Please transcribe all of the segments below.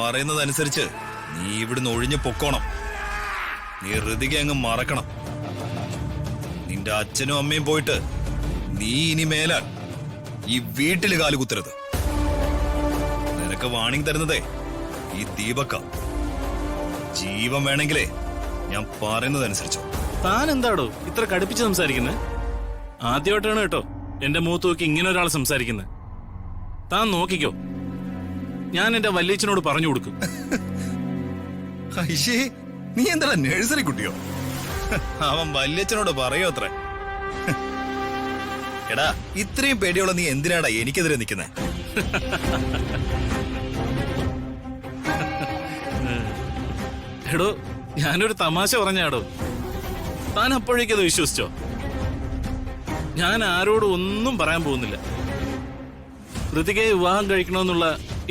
പറയുന്നതനുസരിച്ച് നീ ഇവിടുന്ന് ഒഴിഞ്ഞു പൊക്കോണം. നീ ഋതിക അങ്ങ് മറക്കണം. നിന്റെ അച്ഛനും അമ്മയും പോയിട്ട് നീ ഇനി മേലാൽ ഈ വീട്ടിൽ കാലുകുത്തരുത്. നിനക്ക് വാണിംഗ് തരുന്നതേ ഈ ദീപക്ക. ജീവൻ വേണമെങ്കിലേ ഞാൻ പറയുന്നതനുസരിച്ചോ. താൻ എന്താടോ ഇത്ര കടുപ്പിച്ച് സംസാരിക്കുന്നത്? ആദ്യമായിട്ടാണ് കേട്ടോ എന്റെ മുഖത്ത് നോക്കി ഇങ്ങനെ ഒരാൾ സംസാരിക്കുന്നത്. താൻ നോക്കിക്കോ, ഞാൻ എന്റെ വല്യച്ഛനോട് പറഞ്ഞു കൊടുക്കും. ഐശേ, നീ എന്താ നഴ്സറി കുട്ടിയോ? അവൻ വല്യച്ഛനോട് പറയോ അത്ര? എടാ, ഇത്രയും പേടിയുള്ള നീ എന്തിനാടാ എനിക്കെതിരെ നിൽക്കുന്നേ? എടോ, ഞാനൊരു തമാശ പറഞ്ഞാടോ, താൻ അപ്പോഴേക്കത് വിശ്വസിച്ചോ? ഞാൻ ആരോടും ഒന്നും പറയാൻ പോകുന്നില്ല. ഋതികയെ വിവാഹം കഴിക്കണമെന്നുള്ള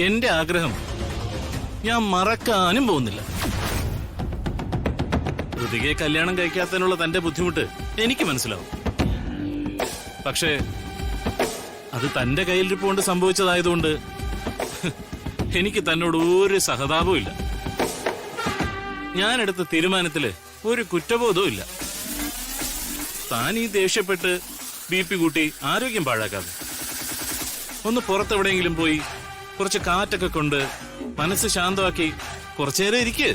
എന്റെ ആഗ്രഹം ഞാൻ മറക്കാനും പോകുന്നില്ല. ഋതികയെ കല്യാണം കഴിക്കാത്തതിനുള്ള തന്റെ ബുദ്ധിമുട്ട് എനിക്ക് മനസ്സിലാവും. പക്ഷേ അത് തന്റെ കയ്യിലിരിപ്പ് കൊണ്ട് സംഭവിച്ചതായതുകൊണ്ട് എനിക്ക് തന്നോട് ഒരു സഹതാപവും ഇല്ല. ഞാനെടുത്ത തീരുമാനത്തില് ഒരു കുറ്റബോധവും ഇല്ല. താൻ ഈ ദേഷ്യപ്പെട്ട് BP കൂട്ടി ആരോഗ്യം പാഴാക്കാതെ ഒന്ന് പുറത്തെവിടെയെങ്കിലും പോയി കുറച്ച് കാറ്റൊക്കെ കൊണ്ട് മനസ്സ് ശാന്തമാക്കി കുറച്ചേരം ഇരിക്ക്.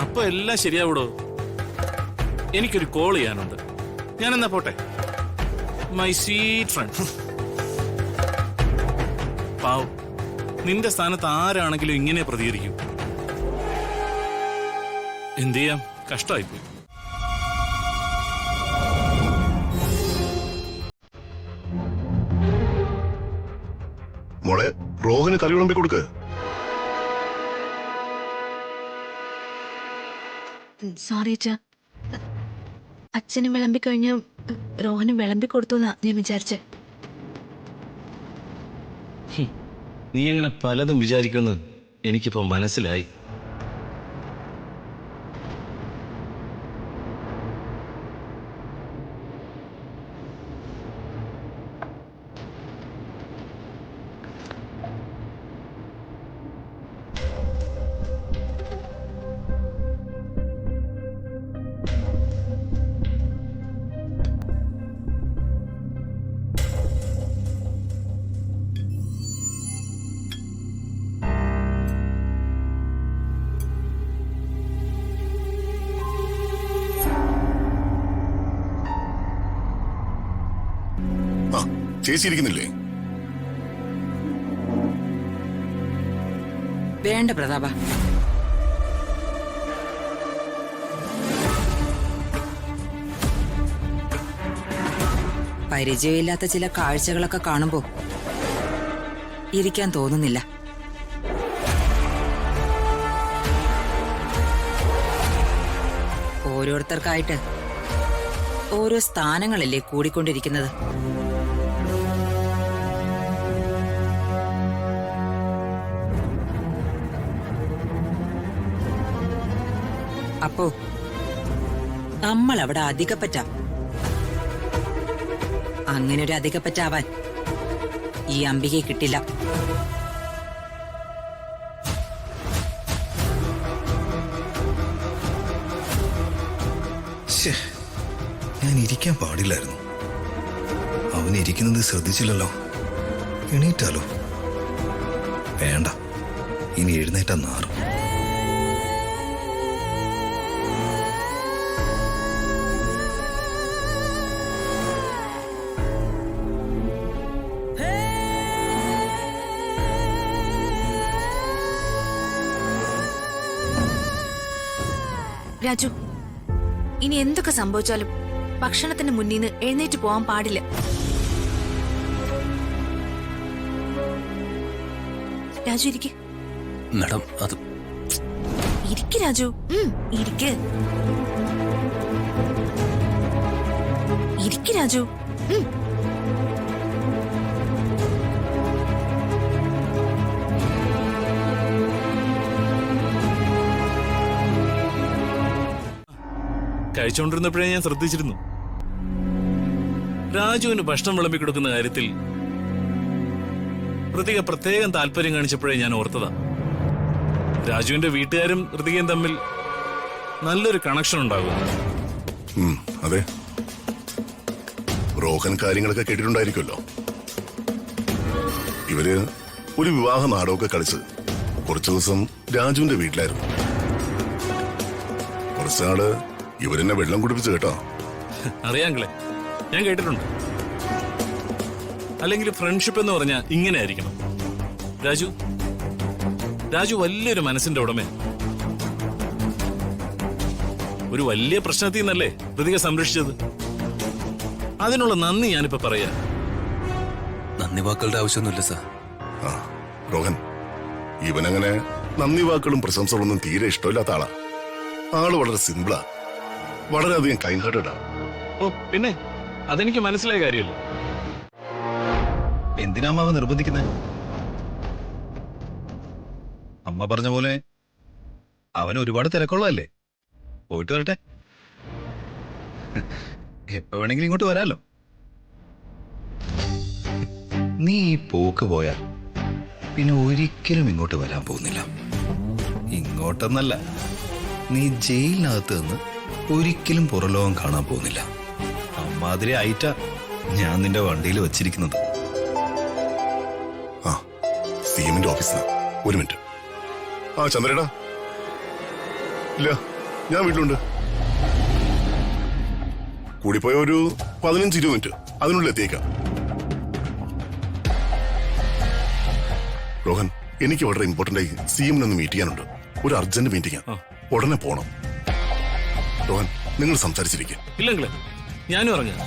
അപ്പൊ എല്ലാം ശരിയാവൂടോ. എനിക്കൊരു കോൾ ചെയ്യാനുണ്ട്. ഞാൻ എന്നാ പോട്ടെ. My sweet friend. പാവം, നിന്റെ സ്ഥാനത്ത് ആരാണെങ്കിലും ഇങ്ങനെ പ്രതികരിക്കൂ. എന്ത് ചെയ്യാം, കഷ്ടമായിപ്പോയി. മോളെ, റോഹന് കറി വിളമ്പി കൊടുക്ക്. സോറി അച്ഛാ, അച്ഛന് വിളമ്പിക്കഴിഞ്ഞ് റോഹന് വിളമ്പി കൊടുത്തു എന്നാ ഞാൻ വിചാരിച്ചേ. നീ അങ്ങനെ പലതും വിചാരിക്കുന്നത് എനിക്കിപ്പോ മനസ്സിലായി. ചേച്ചിയിരിക്കുന്നില്ലേ? വേണ്ട പ്രതാപ, പരിചയമില്ലാത്ത ചില കാഴ്ചകളൊക്കെ കാണുമ്പോ ഇരിക്കാൻ തോന്നുന്നില്ല. ഓരോരുത്തർക്കായിട്ട് ഓരോ സ്ഥാനങ്ങളല്ലേ കൂടിക്കൊണ്ടിരിക്കുന്നത്. അപ്പോ നമ്മൾ അവിടെ അധികപ്പറ്റാം. അങ്ങനെ ഒരു അധികപ്പറ്റാവാൻ ഈ അംബികയെ കിട്ടില്ല. ഞാൻ ഇരിക്കാൻ പാടില്ലായിരുന്നു. അവൻ ഇരിക്കുന്നത് ശ്രദ്ധിച്ചില്ലല്ലോ. എണീറ്റാലോ? വേണ്ട, ഇനി എഴുന്നേറ്റാ നാറും. രാജു, ഇനി എന്തൊക്കെ സംഭവിച്ചാലും ഭക്ഷണത്തിന് മുന്നിൽ നിന്ന് എഴുന്നേറ്റ് പോവാൻ പാടില്ല. രാജു ഇരിക്ക്. മാഡം, അത് ഇരിക്ക് രാജു, ഇരിക്ക്. ഇരിക്ക് രാജു. കഴിച്ചുകൊണ്ടിരുന്നപ്പോഴേ ഞാൻ ശ്രദ്ധിച്ചിരുന്നു. രാജുവിന് ഭക്ഷണം വിളമ്പി കൊടുക്കുന്ന കാര്യത്തിൽ ഋതിക പ്രത്യേകം താല്പര്യം കാണിച്ചപ്പോഴേ ഞാൻ ഓർത്തതാ. രാജുവിന്റെ വീട്ടുകാരും ഋതികയും തമ്മിൽ നല്ലൊരു കണക്ഷൻ ഉണ്ടാകും. അതെ, റോഹൻ കാര്യങ്ങളൊക്കെ കേട്ടിട്ടുണ്ടായിരിക്കുമല്ലോ. ഇവര് ഒരു വിവാഹ നാടകമൊക്കെ കളിച്ച് കുറച്ചു ദിവസം രാജുവിന്റെ വീട്ടിലായിരുന്നു. കുറച്ചുനാള് ഇവരെന്നെ വെള്ളം കുടിപ്പിച്ചു കേട്ടോ. അറിയാങ്ങളെ, ഞാൻ കേട്ടിട്ടുണ്ട്. അല്ലെങ്കിൽ ഫ്രണ്ട്ഷിപ്പ് എന്ന് പറഞ്ഞാൽ ഇങ്ങനെ ആയിരിക്കണം. രാജു വലിയൊരു മനസ്സിന്റെ ഉടമയാണ്. ഒരു വലിയ പ്രശ്നത്തിൽ നിന്നല്ലേ ഋതിക സംരക്ഷിച്ചത്. അതിനുള്ള നന്ദി ഞാനിപ്പോ പറയാ. നന്ദി വാക്കുകളുടെ ആവശ്യമൊന്നുമില്ല സാർ. ആ റോഹൻ, ഇവനങ്ങനെ നന്ദി വാക്കുകളും പ്രശംസകളൊന്നും തീരെ ഇഷ്ടമില്ലാത്ത ആളാ. ആള് വളരെ സിമ്പിളാ, വളരെയധികം കൈൻഡ് ഹാർട്ടഡാ. ഓ പിന്നെ അതെനിക്ക് മനസ്സിലായ കാര്യമല്ലേ. എന്തിനാ അമ്മാവ നിർബന്ധിക്കുന്നത്? അമ്മ പറഞ്ഞ പോലെ അവൻ ഒരുപാട് തിരക്കുള്ളതല്ലേ. പോയിട്ട് വരട്ടെ. എപ്പോ വേണമെങ്കിലും ഇങ്ങോട്ട് വരാലോ. നീ ഈ പോക്ക് പോയാൽ പിന്നെ ഒരിക്കലും ഇങ്ങോട്ട് വരാൻ പോകുന്നില്ല. ഇങ്ങോട്ടെന്നല്ല, നീ ജയിലിനകത്ത് നിന്ന് ഒരിക്കലും പുറലോകം കാണാൻ പോകുന്നില്ല. അമ്മാതിരി ആയിട്ടാ ഞാൻ നിന്റെ വണ്ടിയിൽ വച്ചിരിക്കുന്നത്. ആ സിഎമ്മിന്റെ ഓഫീസിലാ. ഒരു മിനിറ്റ്. ആ ചന്ദ്രേടാ. ഇല്ല, ഞാൻ വീട്ടിലുണ്ട്. കൂടിപ്പോയ ഒരു 15-20 മിനിറ്റ് അതിനുള്ളിൽ എത്തിയേക്കാം. റോഹൻ, എനിക്ക് വളരെ ഇമ്പോർട്ടന്റ് ആയി സിഎമ്മിനൊന്ന് മീറ്റ് ചെയ്യാനുണ്ട്. ഒരു അർജന്റ് മീറ്റിംഗ്. ഉടനെ പോണം. റോഹൻ, നിങ്ങൾ സംസാരിച്ചിരിക്കുക. ഇല്ലെങ്കിലേ ഞാനും ഇറങ്ങാം.